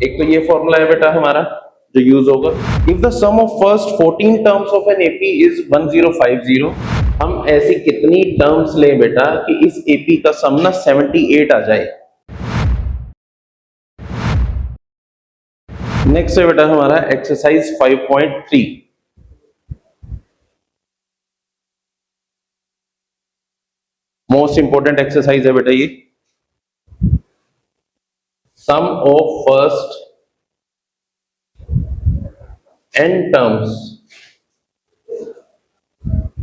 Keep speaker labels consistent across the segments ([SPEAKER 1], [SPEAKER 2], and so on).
[SPEAKER 1] एक तो ये फॉर्मूला है बेटा हमारा जो यूज होगा। If the sum of first 14 terms of an AP is 1050, हम ऐसी कितनी टर्म्स लें बेटा कि इस एपी का सम ना 78 आ जाए। नेक्स्ट है बेटा हमारा एक्सरसाइज 5.3। मोस्ट इंपोर्टेंट एक्सरसाइज है बेटा ये। Sum of first n terms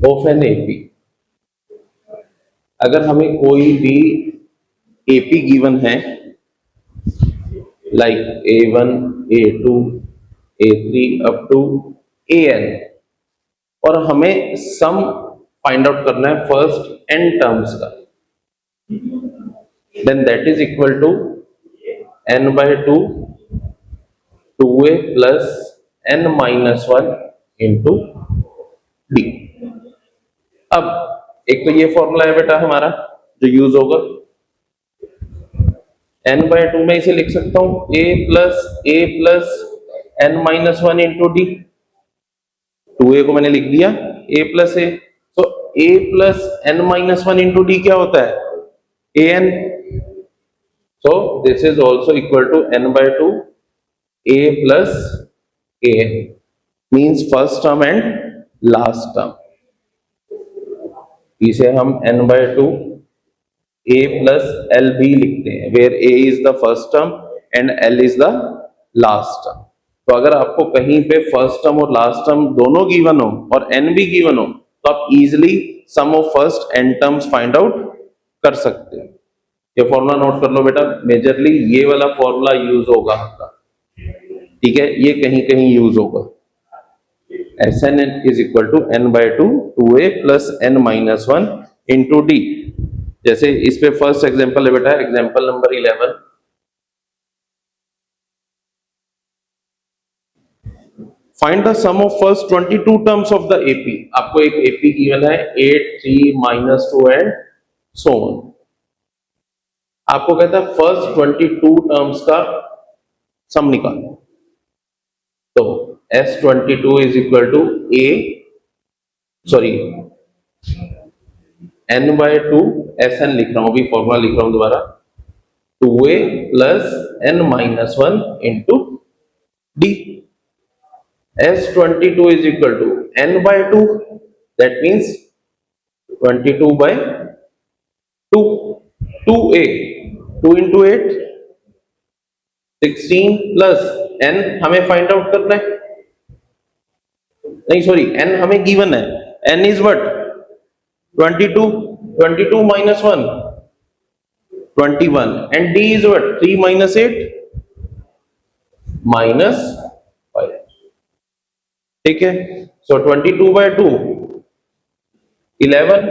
[SPEAKER 1] of an AP। अगर हमें कोई भी AP गिवन है like A1, A2, A3 up to AN और हमें सम फाइंड आउट करना है फर्स्ट n टर्म्स का, then that is equal to n/2 2a plus n-1 into d. अब एक तो ये फॉर्मूला है बेटा हमारा जो यूज होगा। n/2 में इसे लिख सकता हूं a plus n-1 into D. 2a को मैंने लिख दिया a प्लस ए, तो a plus n-1 into D क्या होता है an। So this is also equal to n/2 a plus an means first term and last term. इसे हम n/2 a प्लस एल भी लिखते हैं, where a is the first term and l is the last term. तो अगर आपको कहीं पे फर्स्ट टर्म और लास्ट टर्म दोनों गिवन हो और n भी गिवन हो तो आप easily sum of first n terms find out कर सकते हैं। ये फॉर्मूला नोट कर लो बेटा, मेजरली ये वाला फॉर्मूला यूज होगा आपका, ठीक है, ये कहीं कहीं यूज होगा। Sn is equal to n/2 2a plus n-1 into d. जैसे इस पे फर्स्ट एग्जांपल है बेटा, example number 11। Find the sum of first 22 terms of the AP. आपको एक एपी गिवन है 8 3 -2 एंड सो ऑन। आपको कहता है फर्स्ट 22 टर्म्स का सम निकालो। तो S22 is equal to a sorry n/2 Sn लिख रहा हूं, अभी फॉर्मूला लिख रहा हूं दोबारा, 2a plus n-1 into D. S22 is equal to n/2, that means 22/2, 2a, 2 into 8 16 plus n हमें फाइंड आउट करना है, नहीं सॉरी n हमें गिवन है, n is what 22, 22 minus 1 21 and d is what 3 minus 8 minus 5, ठीक है। सो 22/2 11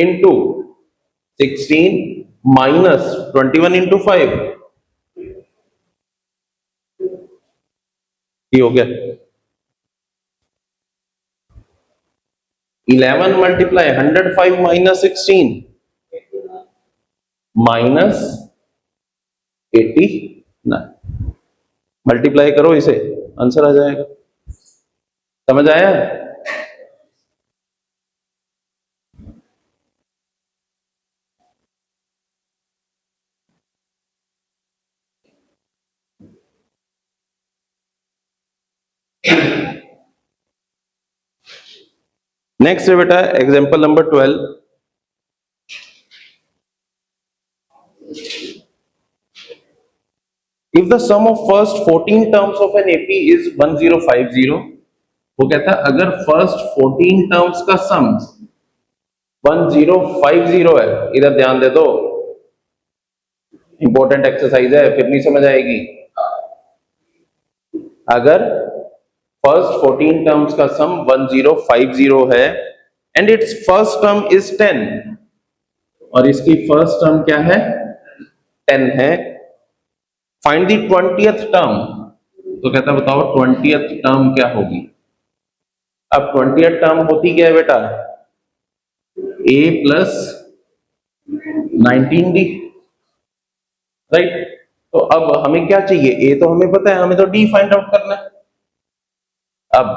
[SPEAKER 1] into 16 minus 21 into 5, ये हो गया 11 मल्टीप्लाई 105 माइनस 16 माइनस 89। मल्टीप्लाई करो इसे, आंसर आ जाएगा। समझ आया? नेक्स्ट है बेटा example number 12। If the sum of first 14 terms of an AP is 1050, वो कहता है अगर फर्स्ट 14 टर्म्स का सम 1050 है, इधर ध्यान दे दो, इंपॉर्टेंट एक्सरसाइज है, फिर नहीं समझ आएगी। अगर फर्स्ट 14 टर्म्स का सम 1050 है and it's first term is 10 और इसकी फर्स्ट टर्म क्या है 10 है, फाइंड द 20th टर्म। तो कहता बताओ 20th टर्म क्या होगी। अब 20th टर्म होती क्या है बेटा a प्लस 19d, राइट। तो अब हमें क्या चाहिए, ए तो हमें पता है, हमें तो डी फाइंड आउट करना है। अब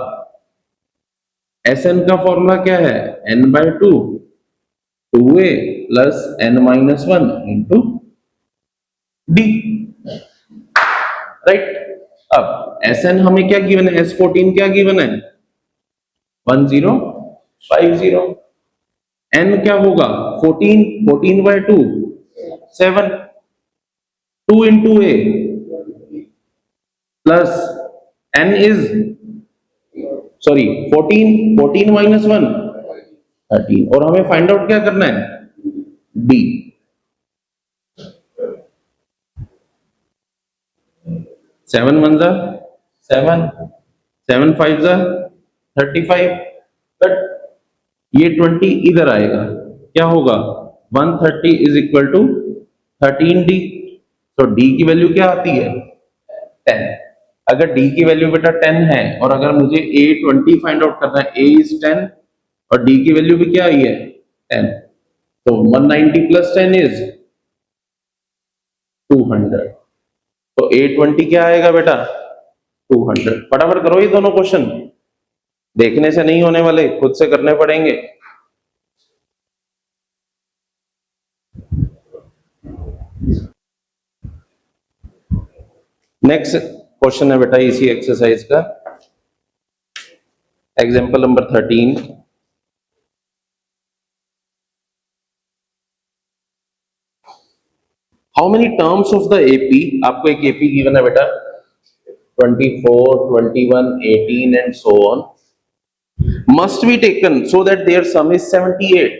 [SPEAKER 1] Sn का फॉर्मूला क्या है, n/2 2a plus n-1 into D, right. अब Sn हमें क्या गिवन है, S14 क्या गिवन है, 1050। n क्या होगा, 14, 14/2 7, 2 into a plus n is, sorry 14, 14 minus 1 13, और हमें फाइंड आउट क्या करना है, d। 7 1 जा 7, 7 5 जा 35, बट ये 20 इधर आएगा, क्या होगा, 130 इज इक्वल टू 13d। तो d की वैल्यू क्या आती है, 10। अगर d की वैल्यू बेटा 10 है और अगर मुझे a 20 फाइंड आउट करना है, a इज 10 और d की वैल्यू भी क्या आई है 10, तो 190 प्लस 10 इज 200। तो a 20 क्या आएगा बेटा 200। फटाफट करो ये दोनों क्वेश्चन, देखने से नहीं होने वाले, खुद से करने पड़ेंगे। नेक्स्ट क्वेश्चन है बेटा इसी एक्सरसाइज का, example number 13। How many terms of the AP, आपको एक एपी गिवन है बेटा 24, 21, 18 and so on, must be taken so that their sum is 78।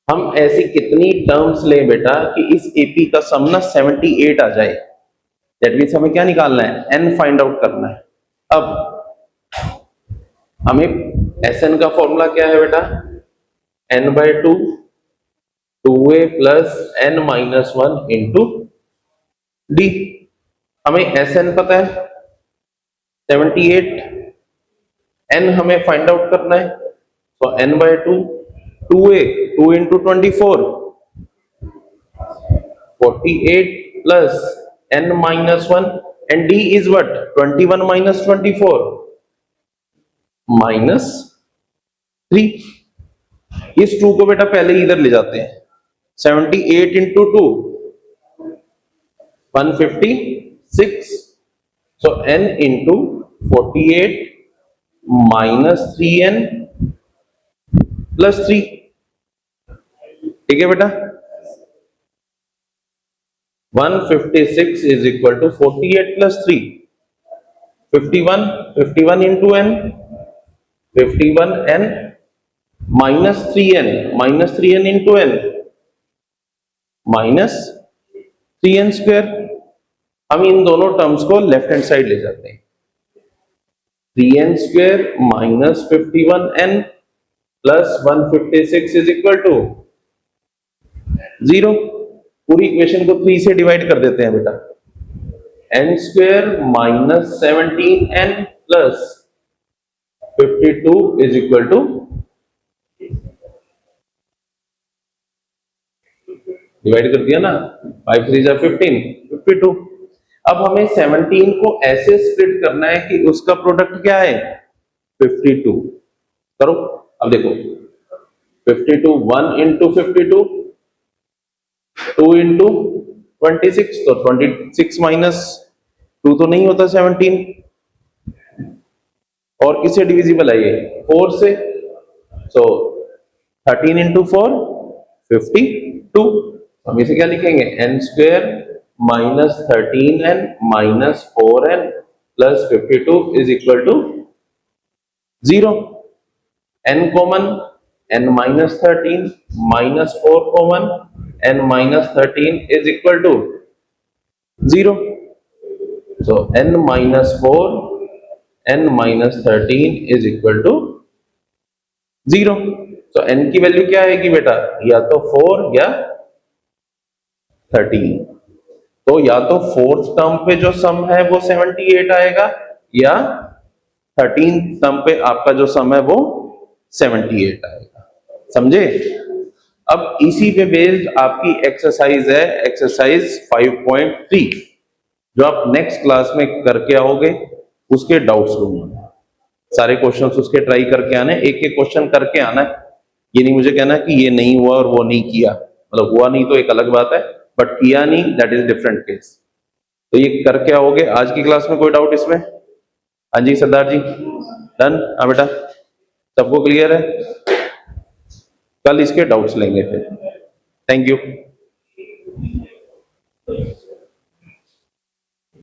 [SPEAKER 1] हम ऐसी कितनी टर्म्स लें बेटा कि इस एपी का सम ना 78 आ जाए, दैट मीन्स हमें क्या निकालना है, n फाइंड आउट करना है। अब हमें Sn का फॉर्मूला क्या है बेटा, n/2 2a plus n-1 into D. हमें Sn पता है 78, n हमें फाइंड आउट करना है, तो n/2 2a 2 into 24 48 plus n-1 and d is what 21 minus 24 -3। इस 2 को बेटा पहले इधर ले जाते हैं, 78 इंटू 2 156, सो n into 48 minus 3n plus 3, ठीक है बेटा। 156 is equal to 48 plus 3 51, 51 into n 51n minus 3n into n minus 3n square. हम इन दोनों टर्म्स को लेफ्ट हैंड साइड ले जाते हैं, 3n square minus 51n plus 156 is equal to 0। पूरी इक्वेशन को 3 से डिवाइड कर देते हैं बेटा, n square minus 17n plus 52 is equal to, divide कर दिया ना, 5 3 जा 15 52। अब हमें 17 को ऐसे स्प्लिट करना है कि उसका प्रोडक्ट क्या है 52। करो, अब देखो 52 1 इंटू 52 2 इंटू 26, तो 26 माइनस 2 तो नहीं होता 17, और किससे डिविजिबल है ये 4 से, सो 13 इंटू 4 52। हम इसे क्या लिखेंगे, n square minus 13n minus 4n plus 52 is equal to 0। n common, n minus 13 minus 4 common, n minus 13 is equal to 0। So n minus 4 n minus 13 is equal to 0। तो n की value क्या आएगी बेटा, या तो 4 या 13। तो या तो फोर्थ टर्म पे जो सम है वो 78 आएगा, या 13th टर्म पे आपका जो सम है वो 78 आएगा। समझे? अब इसी पे बेस्ड आपकी एक्सरसाइज है, एक्सरसाइज 5.3, जो आप नेक्स्ट क्लास में करके आओगे, उसके डाउट्स लूंगा। सारे क्वेश्चंस उसके ट्राई करके आने, एक एक क्वेश्चन करके आना है। ये नहीं मुझे कहना कि ये नहीं हुआ और वो नहीं किया, मतलब हुआ नहीं तो एक अलग बात है, बट किया नहीं दैट इज डिफरेंट केस। तो ये करके आओगे। आज की क्लास में कोई डाउट इसमें? हाँ जी सरदार जी, डन? हाँ बेटा, सबको क्लियर है? कल इसके डाउट्स लेंगे फिर। Thank you.